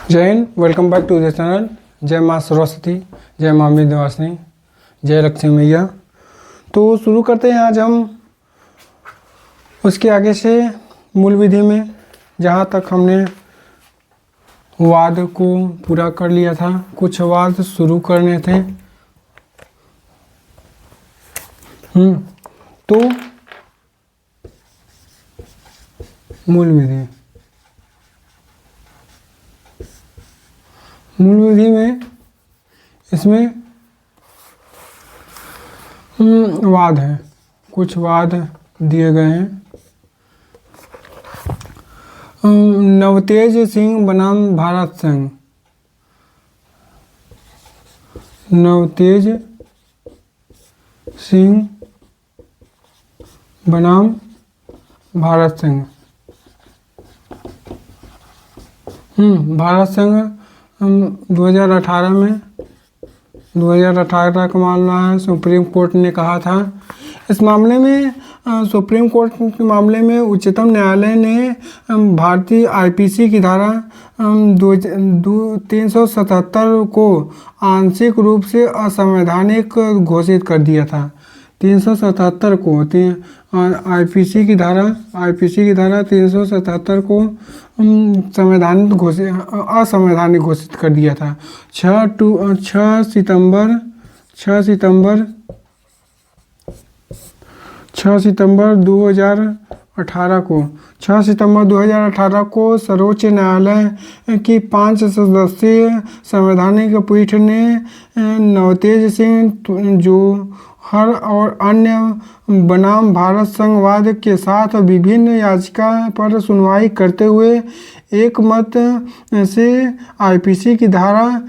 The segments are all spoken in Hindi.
जय Hind, welcome back to the channel. जय माँ सरस्वती, जय माँ विंध्यवासिनी, जय लक्ष्मी मैया। तो शुरू करते हैं आज हम उसके आगे से मूल विधि में, जहाँ तक हमने वाद को पूरा कर लिया था। कुछ वाद शुरू करने थे। तो मूल विधि में इसमें वाद है, कुछ वाद दिए गए हैं। नवतेज सिंह बनाम भारत संघ। नवतेज सिंह बनाम भारत संघ। भारत संघ 2018 का मामला है। सुप्रीम कोर्ट ने कहा था इस मामले में, सुप्रीम कोर्ट के मामले में उच्चतम न्यायालय ने भारतीय आईपीसी की धारा 377 को आंशिक रूप से असंवैधानिक घोषित कर दिया था। 377 को आईपीसी की धारा 377 को असंवैधानिक घोषित कर दिया था। 6 सितंबर 2018 को सर्वोच्च न्यायालय की 5 सदस्यीय संवैधानिक पीठ ने नवतेज सिंह जोहर और अन्य बनाम भारत संघवाद के साथ विभिन्न याचिका पर सुनवाई करते हुए एक मत से आईपीसी की धारा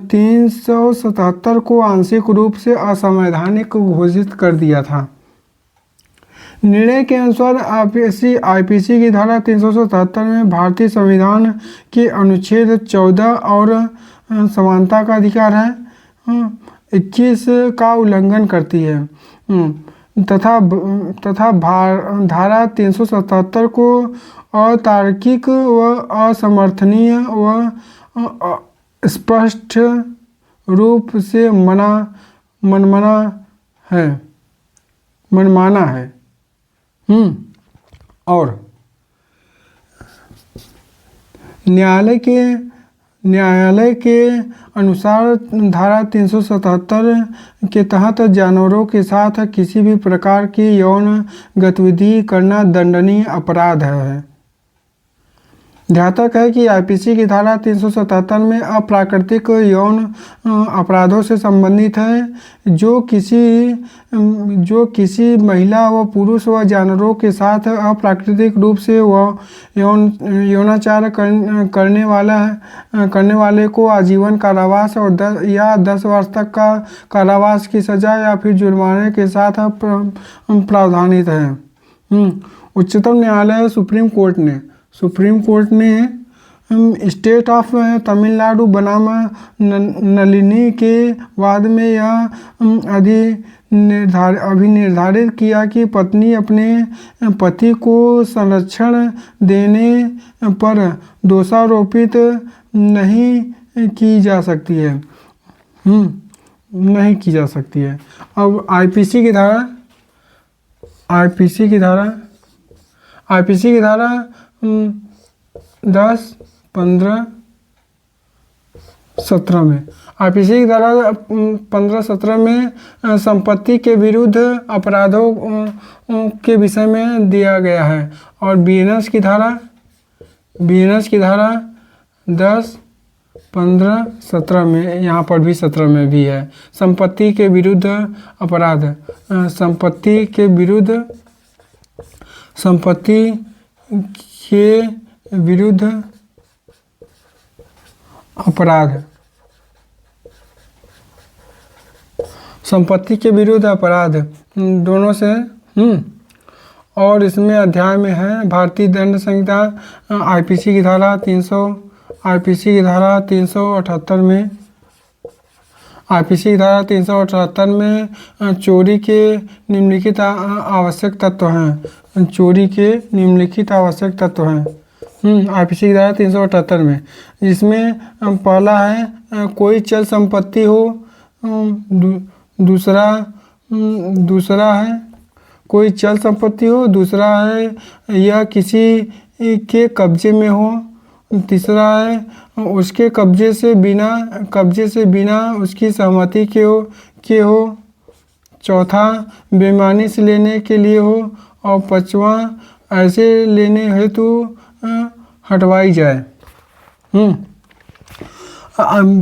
377 को आंशिक रूप से असंवैधानिक घोषित कर दिया था। निर्णय के अनुसार आईपीसी की धारा 377 में भारतीय संविधान के अनुच्छेद 14 और समानता का अधिकार है 21 का उल्लंघन करती है तथा धारा 377 को अतार्किक व असमर्थनीय व स्पष्ट रूप से मनमाना है। और न्यायालय के अनुसार धारा 377 के तहत जानवरों के साथ किसी भी प्रकार की यौन गतिविधि करना दंडनीय अपराध है। ध्यातक है कि आईपीसी की धारा 377 में अप्राकृतिक यौन अपराधों से संबंधित है, जो किसी महिला व पुरुष व जानवरों के साथ अप्राकृतिक रूप से यौनाचार करने वाले को आजीवन कारावास और 10 वर्ष तक का कारावास की सजा या फिर जुर्माने के साथ प्रावधानित है। उच्चतम न्यायालय सुप्रीम कोर्ट ने स्टेट ऑफ तमिलनाडु बनाम नलिनी के वाद में यह अभिनिर्धारित किया कि पत्नी अपने पति को संरक्षण देने पर दोषारोपित नहीं की जा सकती है। अब आईपीसी की धारा 10, 15, 17 में आईपीसी की धारा 15-17 में संपत्ति के विरुद्ध अपराधों के विषय में दिया गया है। और बीएनएस की धारा 10, 15, 17 में, यहाँ पर भी 17 में भी है संपत्ति के विरुद्ध अपराध। संपत्ति के विरुद्ध अपराध, संपत्ति के विरुद्ध अपराध दोनों से। और इसमें अध्याय में है भारतीय दंड संहिता आईपीसी की धारा 378 में। आईपीसी की धारा 378 में चोरी के निम्नलिखित आवश्यक तत्व हैं। आईपीसी की धारा 378 में, जिसमें पहला है कोई चल संपत्ति हो, दूसरा दूसरा है कोई चल संपत्ति हो, दूसरा है यह किसी के कब्जे में हो, तीसरा है उसके कब्जे से बिना उसकी सहमति के हो, चौथा बेईमानी से लेने के लिए हो, और पांचवा ऐसे लेने हेतु हटवाई जाए।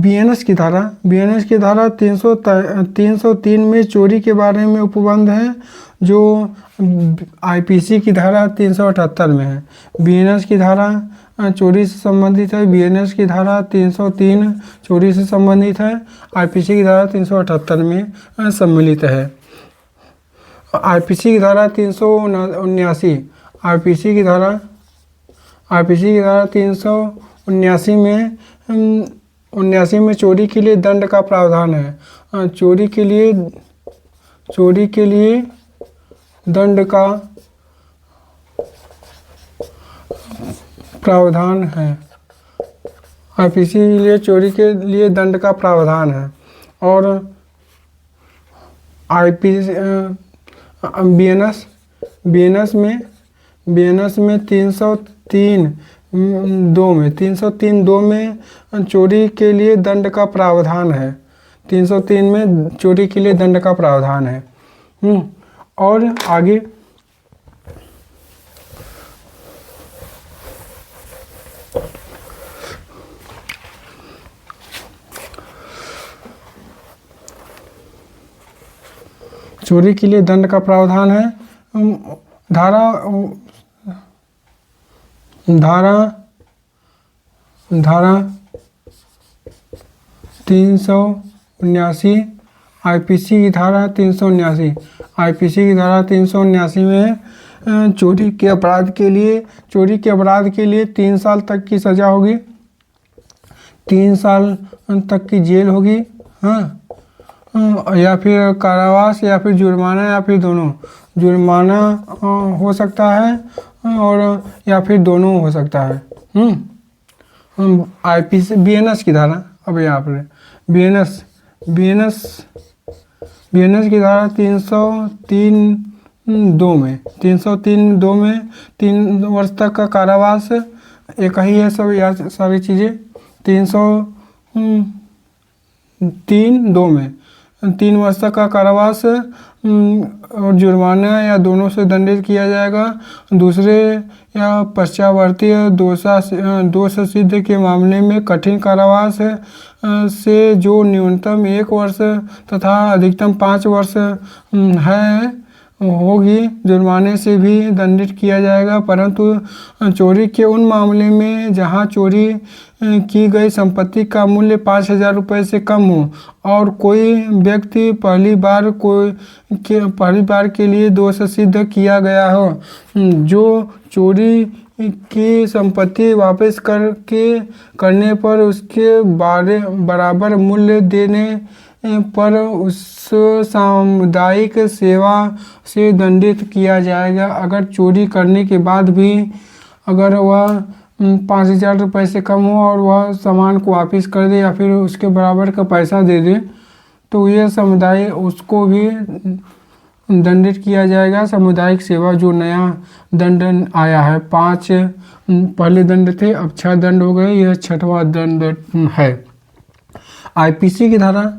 बीएनएस की धारा 303 में चोरी के बारे में उपबंध है, जो आईपीसी की धारा 378 में है। बीएनएस की धारा चोरी से संबंधित है, बीएनएस की धारा 303 चोरी से संबंधित है, आईपीसी की धारा 378 में सम्मिलित है। आईपीसी की धारा 379, आईपीसी की धारा 379 में चोरी के लिए दंड का प्रावधान है। चोरी के लिए दंड का प्रावधान है। आईपीसी के लिए चोरी के लिए दंड का प्रावधान है। और आईपीसी बीएनएस में 303(2) में चोरी के लिए दंड का प्रावधान है। 303 में चोरी के लिए दंड का प्रावधान है। और आगे चोरी के लिए दंड का प्रावधान है। धारा 379 आईपीसी की धारा 379 में चोरी के अपराध के लिए 3 साल तक की सजा होगी, 3 साल तक की जेल होगी, या फिर कारावास, या फिर जुर्माना, या फिर दोनों। जुर्माना हो सकता है और या फिर दोनों हो सकता है। आईपीसी बीएनएस की धारा, अब यहाँ पर बीएनएस की धारा 303(2) में 3 वर्ष तक का कारावास, एक ही है सब यार सारी चीज़ें। 303(2) में 3 वर्ष तक का कारावास और जुर्माना या दोनों से दंडित किया जाएगा। दूसरे या पश्चावर्ती दोष सिद्ध के मामले में कठिन कारावास से जो न्यूनतम 1 वर्ष तथा अधिकतम 5 वर्ष होगी, जुर्माने से भी दंडित किया जाएगा। परंतु चोरी के उन मामले में जहां चोरी की गई संपत्ति का मूल्य 5,000 रुपये से कम हो और कोई व्यक्ति पहली बार के लिए दोष सिद्ध किया गया हो, जो चोरी की संपत्ति वापस करने पर उसके बराबर मूल्य देने पर उस सामुदायिक सेवा से दंडित किया जाएगा। अगर चोरी करने के बाद भी अगर वह 5,000 रुपये से कम हो और वह सामान को वापस कर दे या फिर उसके बराबर का पैसा दे दे, तो यह समुदाय उसको भी दंडित किया जाएगा। सामुदायिक सेवा जो नया दंड आया है, 5 पहले दंड थे, अब 6 दंड हो गए, यह 6वां दंड है। आईपीसी की धारा,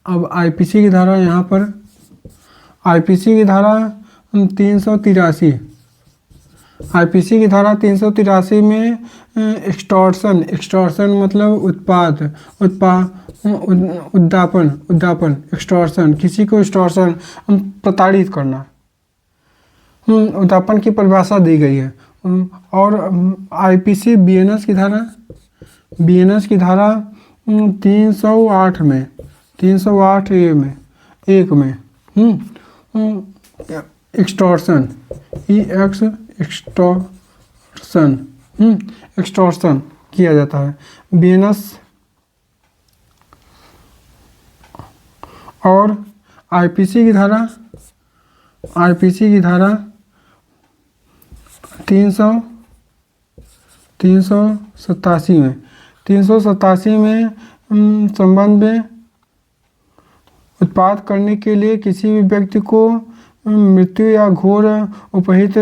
अब आईपीसी की धारा यहाँ पर आईपीसी की धारा 383, आईपीसी की धारा 383 में एक्सटॉर्शन मतलब उद्दापन एक्सटॉर्शन, किसी को एक्सटॉर्शन प्रताड़ित करना, उद्दापन की परिभाषा दी गई है। और आईपीसी बीएनएस की धारा 308 में 308(a) में 1 में एक्सटॉर्शन एक्सटॉर्शन किया जाता है। बीएनएस और आईपीसी की धारा 300 387 में 387 में संबंध में उत्पाद करने के लिए किसी भी व्यक्ति को मृत्यु या घोर उपहित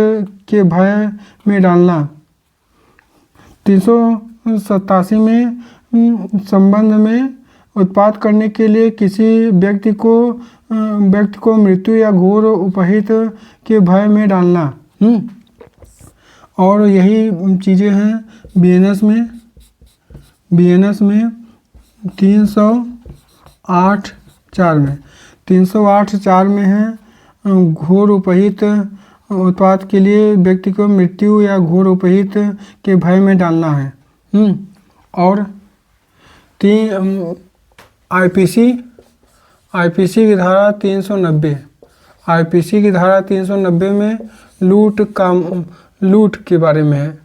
के भय में डालना। 387 में संबंध में उत्पाद करने के लिए किसी व्यक्ति को मृत्यु या घोर उपहित के भय में डालना। और यही चीज़ें हैं बीएनएस में 308(4) में 308(4) में है घोर उपहित उत्पाद के लिए व्यक्ति को मृत्यु या घोर उपहित के भय में डालना है। और आईपीसी की धारा 390 आईपीसी की धारा 390 में लूट के बारे में है।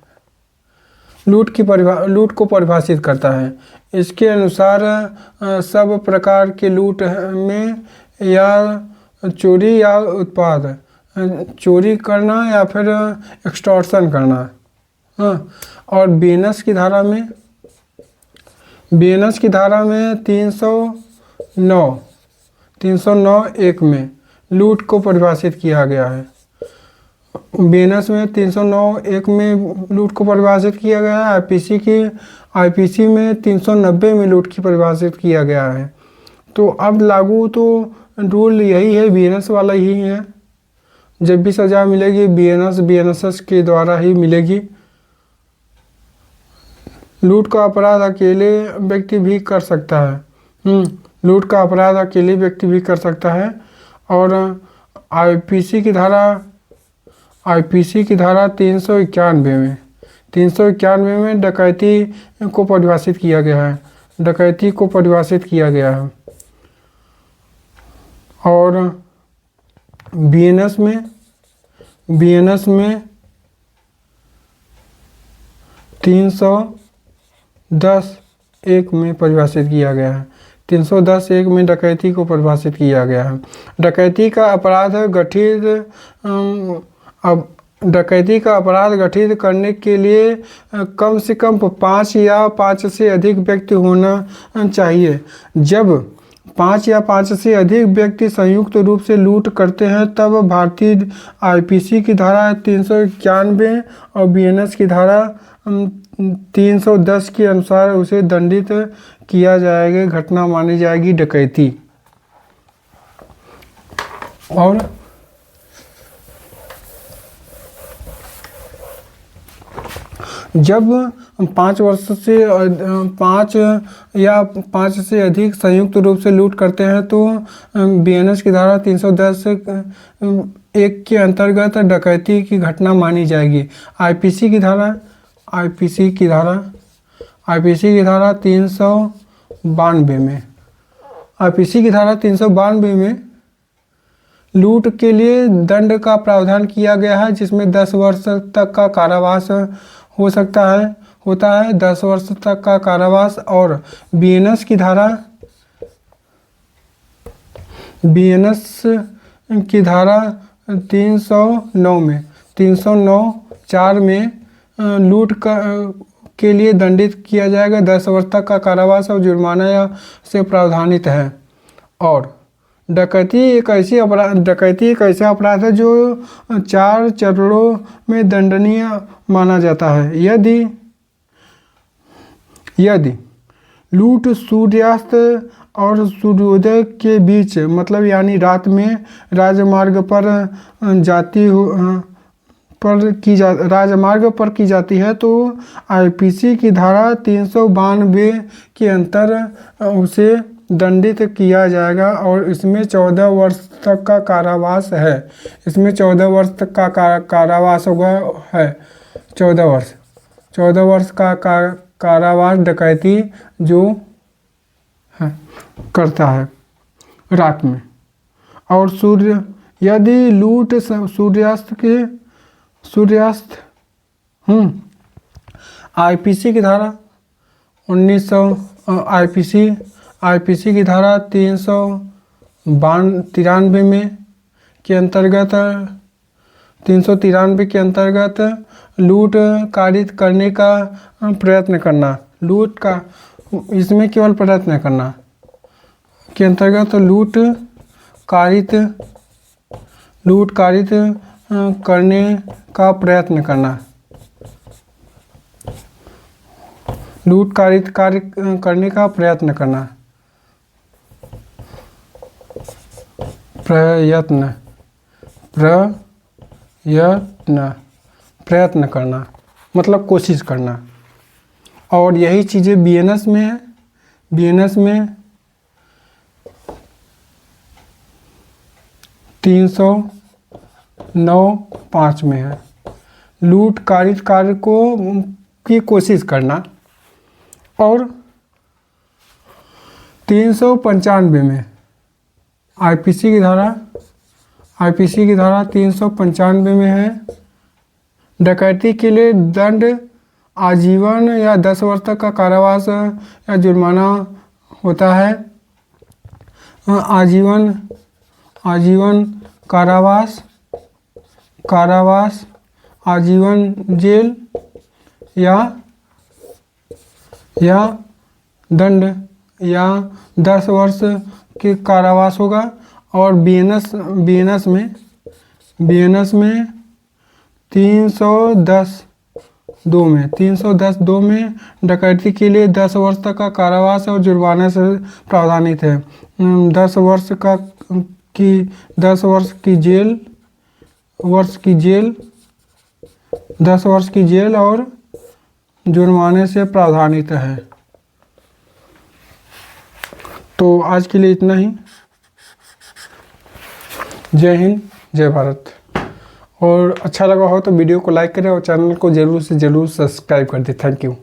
लूट को परिभाषित करता है। इसके अनुसार सब प्रकार के लूट में या चोरी या उत्पाद चोरी करना या फिर एक्सटॉर्शन करना। और बीएनएस की धारा में 309(1) में लूट को परिभाषित किया गया है। बीएनएस में 309(1) में लूट को परिभाषित किया गया है। आईपीसी में 390 में लूट की परिभाषित किया गया है। तो अब लागू तो रूल यही है, बीएनएस वाला ही है। जब भी सजा मिलेगी बीएनएस के द्वारा ही मिलेगी। लूट का अपराध अकेले व्यक्ति भी कर सकता है। लूट का अपराध अकेले व्यक्ति भी कर सकता है। और आईपीसी की धारा 391 में डकैती को परिभाषित किया गया है। डकैती को परिभाषित किया गया है। और बीएनएस में 310(1) में परिभाषित किया गया है। 310(1) में डकैती को परिभाषित किया गया है। डकैती का अपराध गठित करने के लिए कम से कम 5 या 5 से अधिक व्यक्ति होना चाहिए। जब 5 या 5 से अधिक व्यक्ति संयुक्त रूप से लूट करते हैं तब भारतीय आईपीसी की धारा 391 और बीएनएस की धारा 310 के अनुसार उसे दंडित किया जाएगा। घटना मानी जाएगी डकैती। और जब 5 या 5 से अधिक संयुक्त रूप से लूट करते हैं तो बीएनएस की धारा 310(1) के अंतर्गत डकैती की घटना मानी जाएगी। आईपीसी की धारा 392 में लूट के लिए दंड का प्रावधान किया गया है, जिसमें 10 वर्ष तक का कारावास होता है 10 वर्ष तक का कारावास। और बीएनएस की धारा 309(4) में लूट के लिए दंडित किया जाएगा। 10 वर्ष तक का कारावास और जुर्माना से प्रावधानित है। और डकैती एक ऐसा अपराध है जो 4 चरणों में दंडनीय माना जाता है। यदि लूट सूर्यास्त और सूर्योदय के बीच मतलब यानी रात में राजमार्ग पर की जाती है तो आईपीसी की धारा 392 के अंतर उसे दंडित किया जाएगा। और इसमें 14 वर्ष तक का कारावास है। इसमें 14 वर्ष तक का कारावास होगा है। 14 वर्ष का कारावास डकैती जो है करता है रात में। और यदि लूट सूर्यास्त आईपीसी की धारा 1900 आईपीसी की धारा 393 में के अंतर्गत 393 के अंतर्गत लूट कारित करने का प्रयत्न करना। लूट का इसमें केवल प्रयत्न करना के अंतर्गत लूट कारित करने का प्रयत्न करना। लूट कारित कार्य करने का प्रयत्न करना। प्रयत्न करना मतलब कोशिश करना। और यही चीज़ें बीएनएस में है। बीएनएस में 309(5) में है लूट कारित कार्य की कोशिश करना। और 395 में आईपीसी की धारा 395 में है डकैती के लिए दंड आजीवन या 10 वर्ष तक का कारावास या जुर्माना होता है। आजीवन कारावास आजीवन जेल या दंड या 10 वर्ष के कारावास होगा। और बीएनएस में 310(2) में डकैती के लिए 10 वर्ष तक का कारावास और जुर्माने से प्रावधानित है। 10 वर्ष की जेल और जुर्माने से प्रावधानित है। तो आज के लिए इतना ही। जय हिंद, जय भारत। और अच्छा लगा हो तो वीडियो को लाइक करें और चैनल को ज़रूर से ज़रूर सब्सक्राइब कर दें। Thank you.